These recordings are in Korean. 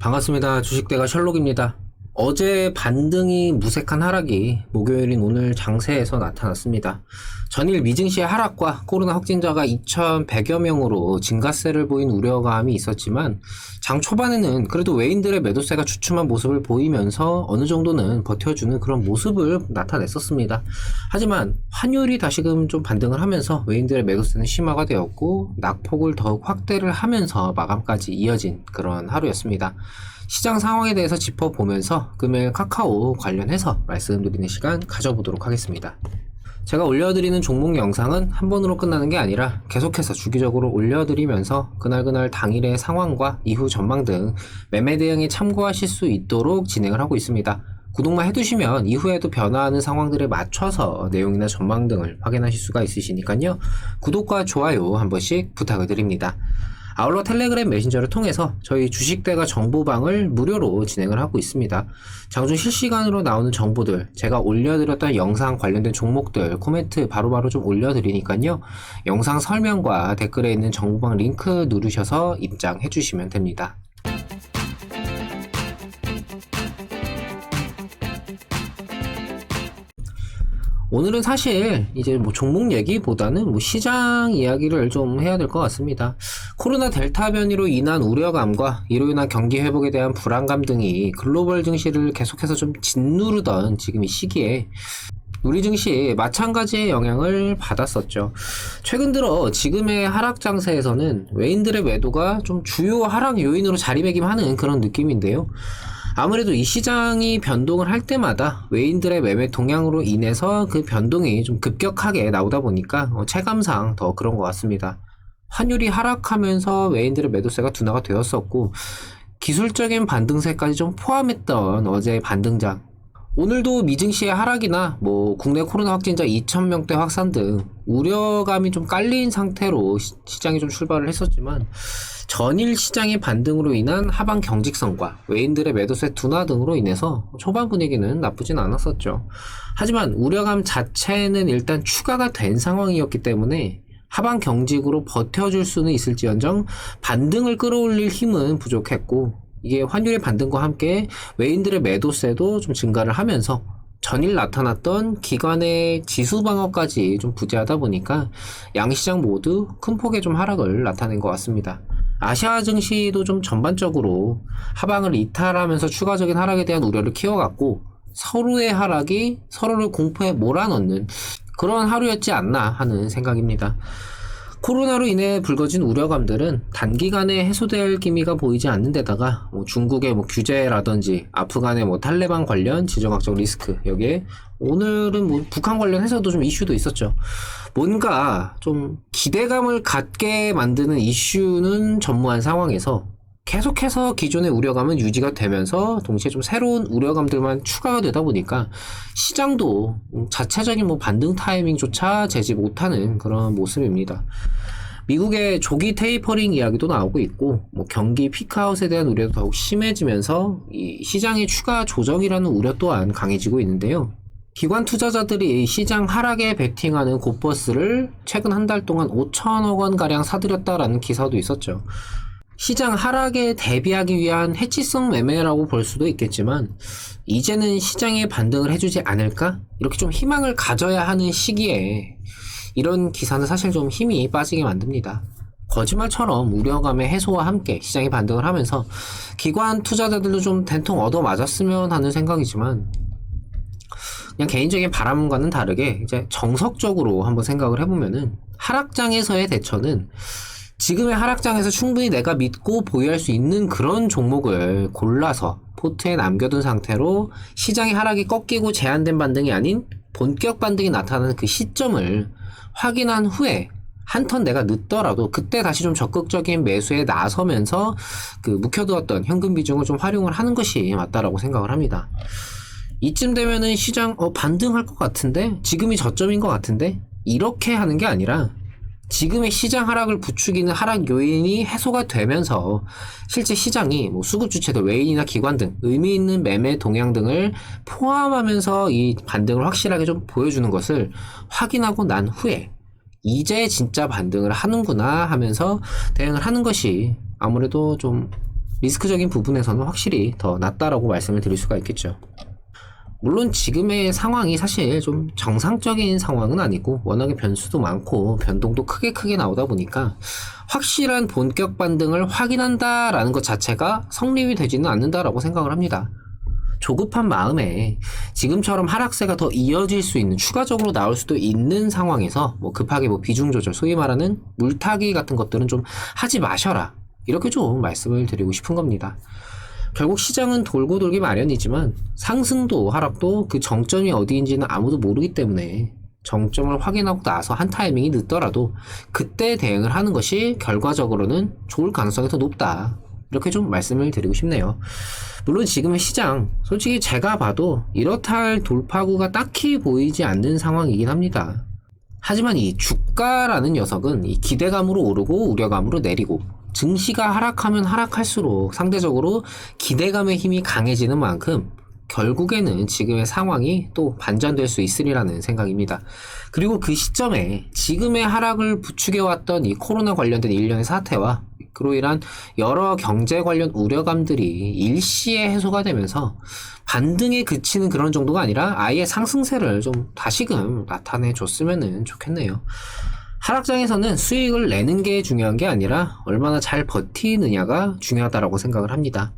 반갑습니다. 주식대가 셜록입니다. 어제 반등이 무색한 하락이 목요일인 오늘 장세에서 나타났습니다. 전일 미증시의 하락과 코로나 확진자가 2,100여 명으로 증가세를 보인 우려감이 있었지만 장 초반에는 그래도 외인들의 매도세가 주춤한 모습을 보이면서 어느 정도는 버텨주는 그런 모습을 나타냈었습니다. 하지만 환율이 다시금 좀 반등을 하면서 외인들의 매도세는 심화가 되었고 낙폭을 더욱 확대를 하면서 마감까지 이어진 그런 하루였습니다. 시장 상황에 대해서 짚어보면서 금일 카카오 관련해서 말씀드리는 시간 가져보도록 하겠습니다. 제가 올려드리는 종목 영상은 한 번으로 끝나는 게 아니라 계속해서 주기적으로 올려드리면서 그날 당일의 상황과 이후 전망 등 매매 대응에 참고하실 수 있도록 진행을 하고 있습니다. 구독만 해두시면 이후에도 변화하는 상황들에 맞춰서 내용이나 전망 등을 확인하실 수가 있으시니까요. 구독과 좋아요 한 번씩 부탁을 드립니다. 아울러 텔레그램 메신저를 통해서 저희 주식대가 정보방을 무료로 진행을 하고 있습니다. 장중 실시간으로 나오는 정보들, 제가 올려드렸던 영상 관련된 종목들 코멘트 바로바로 좀 올려드리니까요. 영상 설명과 댓글에 있는 정보방 링크 누르셔서 입장해 주시면 됩니다. 오늘은 사실 이제 종목 얘기보다는 시장 이야기를 좀 해야 될 것 같습니다. 코로나 델타 변이로 인한 우려감과 이로 인한 경기 회복에 대한 불안감 등이 글로벌 증시를 계속해서 좀 짓누르던 지금 이 시기에 우리 증시 마찬가지의 영향을 받았었죠. 최근 들어 지금의 하락 장세에서는 외인들의 매도가 좀 주요 하락 요인으로 자리매김하는 그런 느낌인데요. 아무래도 이 시장이 변동을 할 때마다 외인들의 매매 동향으로 인해서 그 변동이 좀 급격하게 나오다 보니까 체감상 더 그런 것 같습니다. 환율이 하락하면서 외인들의 매도세가 둔화가 되었었고 기술적인 반등세까지 좀 포함했던 어제의 반등장, 오늘도 미증시의 하락이나 국내 코로나 확진자 2,000명대 확산 등 우려감이 좀 깔린 상태로 시장이 좀 출발을 했었지만 전일 시장의 반등으로 인한 하방 경직성과 외인들의 매도세 둔화 등으로 인해서 초반 분위기는 나쁘진 않았었죠. 하지만 우려감 자체는 일단 추가가 된 상황이었기 때문에 하방 경직으로 버텨줄 수는 있을지언정 반등을 끌어올릴 힘은 부족했고, 이게 환율의 반등과 함께 외인들의 매도세도 좀 증가를 하면서 전일 나타났던 기관의 지수 방어까지 좀 부재하다 보니까 양시장 모두 큰 폭의 좀 하락을 나타낸 것 같습니다. 아시아 증시도 좀 전반적으로 하방을 이탈하면서 추가적인 하락에 대한 우려를 키워갔고 서로의 하락이 서로를 공포에 몰아넣는 그런 하루였지 않나 하는 생각입니다. 코로나로 인해 불거진 우려감들은 단기간에 해소될 기미가 보이지 않는 데다가 중국의 규제라든지 아프간의 탈레반 관련 지정학적 리스크, 여기에 오늘은 북한 관련해서도 좀 이슈도 있었죠. 뭔가 좀 기대감을 갖게 만드는 이슈는 전무한 상황에서 계속해서 기존의 우려감은 유지가 되면서 동시에 좀 새로운 우려감들만 추가가 되다 보니까 시장도 자체적인 반등 타이밍조차 재지 못하는 그런 모습입니다. 미국의 조기 테이퍼링 이야기도 나오고 있고 경기 피크아웃에 대한 우려도 더욱 심해지면서 이 시장의 추가 조정이라는 우려 또한 강해지고 있는데요. 기관 투자자들이 시장 하락에 베팅하는 곧버스를 최근 한 달 동안 5천억 원가량 사들였다라는 기사도 있었죠. 시장 하락에 대비하기 위한 해치성 매매라고 볼 수도 있겠지만 이제는 시장에 반등을 해주지 않을까? 이렇게 좀 희망을 가져야 하는 시기에 이런 기사는 사실 좀 힘이 빠지게 만듭니다. 거짓말처럼 우려감의 해소와 함께 시장이 반등을 하면서 기관 투자자들도 좀 된통 얻어맞았으면 하는 생각이지만 그냥 개인적인 바람과는 다르게 이제 정석적으로 한번 생각을 해보면은 하락장에서의 대처는 지금의 하락장에서 충분히 내가 믿고 보유할 수 있는 그런 종목을 골라서 포트에 남겨둔 상태로 시장의 하락이 꺾이고 제한된 반등이 아닌 본격 반등이 나타나는 그 시점을 확인한 후에 한 턴 내가 늦더라도 그때 다시 좀 적극적인 매수에 나서면서 그 묵혀두었던 현금 비중을 좀 활용을 하는 것이 맞다라고 생각을 합니다. 이쯤 되면은 시장 반등할 것 같은데, 지금이 저점인 것 같은데, 이렇게 하는 게 아니라 지금의 시장 하락을 부추기는 하락 요인이 해소가 되면서 실제 시장이 수급 주체들, 외인이나 기관 등 의미 있는 매매 동향 등을 포함하면서 이 반등을 확실하게 좀 보여주는 것을 확인하고 난 후에 이제 진짜 반등을 하는구나 하면서 대응을 하는 것이 아무래도 좀 리스크적인 부분에서는 확실히 더 낫다라고 말씀을 드릴 수가 있겠죠. 물론 지금의 상황이 사실 좀 정상적인 상황은 아니고 워낙에 변수도 많고 변동도 크게 나오다 보니까 확실한 본격 반등을 확인한다라는 것 자체가 성립이 되지는 않는다라고 생각을 합니다. 조급한 마음에 지금처럼 하락세가 더 이어질 수 있는, 추가적으로 나올 수도 있는 상황에서 뭐 급하게 뭐 비중 조절, 소위 말하는 물타기 같은 것들은 좀 하지 마셔라, 이렇게 좀 말씀을 드리고 싶은 겁니다. 결국 시장은 돌고 돌기 마련이지만 상승도 하락도 그 정점이 어디인지는 아무도 모르기 때문에 정점을 확인하고 나서 한 타이밍이 늦더라도 그때 대응을 하는 것이 결과적으로는 좋을 가능성이 더 높다, 이렇게 좀 말씀을 드리고 싶네요. 물론 지금의 시장, 솔직히 제가 봐도 이렇다 할 돌파구가 딱히 보이지 않는 상황이긴 합니다. 하지만 이 주가라는 녀석은 이 기대감으로 오르고 우려감으로 내리고, 증시가 하락하면 하락할수록 상대적으로 기대감의 힘이 강해지는 만큼 결국에는 지금의 상황이 또 반전될 수 있으리라는 생각입니다. 그리고 그 시점에 지금의 하락을 부추겨왔던 이 코로나 관련된 일련의 사태와 그로 인한 여러 경제 관련 우려감들이 일시에 해소가 되면서 반등에 그치는 그런 정도가 아니라 아예 상승세를 좀 다시금 나타내 줬으면 좋겠네요. 하락장에서는 수익을 내는 게 중요한 게 아니라 얼마나 잘 버티느냐가 중요하다고 생각을 합니다.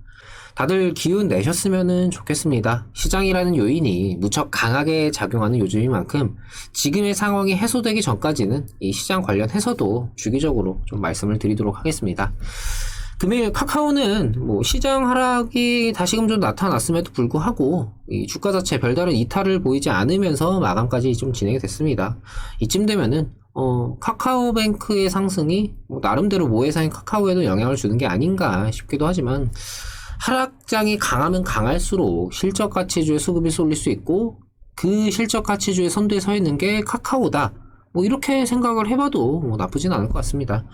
다들 기운 내셨으면 좋겠습니다. 시장이라는 요인이 무척 강하게 작용하는 요즘인 만큼 지금의 상황이 해소되기 전까지는 이 시장 관련 해서도 주기적으로 좀 말씀을 드리도록 하겠습니다. 금일 카카오는 뭐 시장 하락이 다시금 좀 나타났음에도 불구하고 이 주가 자체 별다른 이탈을 보이지 않으면서 마감까지 좀 진행이 됐습니다. 이쯤 되면은 카카오뱅크의 상승이 뭐 나름대로 모회사인 카카오에도 영향을 주는 게 아닌가 싶기도 하지만, 하락장이 강하면 강할수록 실적가치주의 수급이 쏠릴 수 있고 그 실적가치주의 선두에 서 있는 게 카카오다, 뭐 이렇게 생각을 해봐도 뭐 나쁘진 않을 것 같습니다.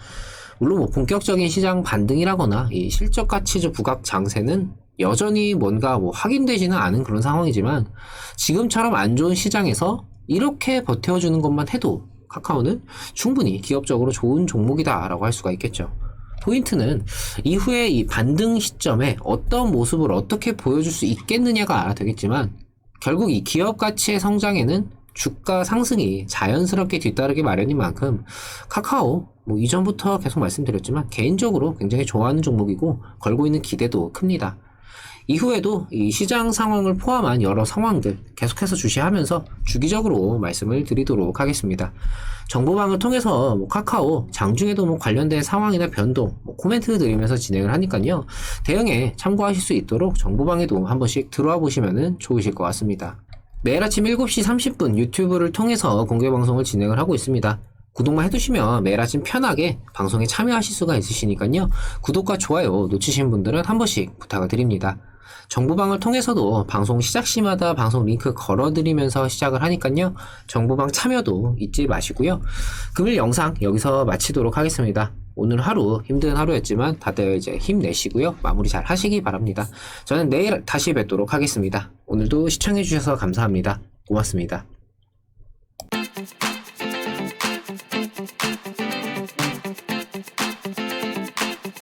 물론 뭐 본격적인 시장 반등이라거나 이 실적가치주 부각 장세는 여전히 뭔가 뭐 확인되지는 않은 그런 상황이지만, 지금처럼 안 좋은 시장에서 이렇게 버텨주는 것만 해도 카카오는 충분히 기업적으로 좋은 종목이다라고 할 수가 있겠죠. 포인트는 이후에 이 반등 시점에 어떤 모습을 어떻게 보여줄 수 있겠느냐가 되겠지만, 결국 이 기업 가치의 성장에는 주가 상승이 자연스럽게 뒤따르기 마련인 만큼 카카오 뭐 이전부터 계속 말씀드렸지만 개인적으로 굉장히 좋아하는 종목이고 걸고 있는 기대도 큽니다. 이후에도 이 시장 상황을 포함한 여러 상황들 계속해서 주시하면서 주기적으로 말씀을 드리도록 하겠습니다. 정보방을 통해서 뭐 카카오 장중에도 뭐 관련된 상황이나 변동 코멘트 드리면서 진행을 하니까요, 대응에 참고하실 수 있도록 정보방에도 한 번씩 들어와 보시면 좋으실 것 같습니다. 매일 아침 7시 30분 유튜브를 통해서 공개방송을 진행을 하고 있습니다. 구독만 해두시면 매일 아침 편하게 방송에 참여하실 수가 있으시니까요, 구독과 좋아요 놓치신 분들은 한 번씩 부탁을 드립니다. 정보방을 통해서도 방송 시작 시마다 방송 링크 걸어드리면서 시작을 하니까요, 정보방 참여도 잊지 마시고요. 금일 영상 여기서 마치도록 하겠습니다. 오늘 하루 힘든 하루였지만 다들 이제 힘내시고요, 마무리 잘 하시기 바랍니다. 저는 내일 다시 뵙도록 하겠습니다. 오늘도 시청해주셔서 감사합니다. 고맙습니다.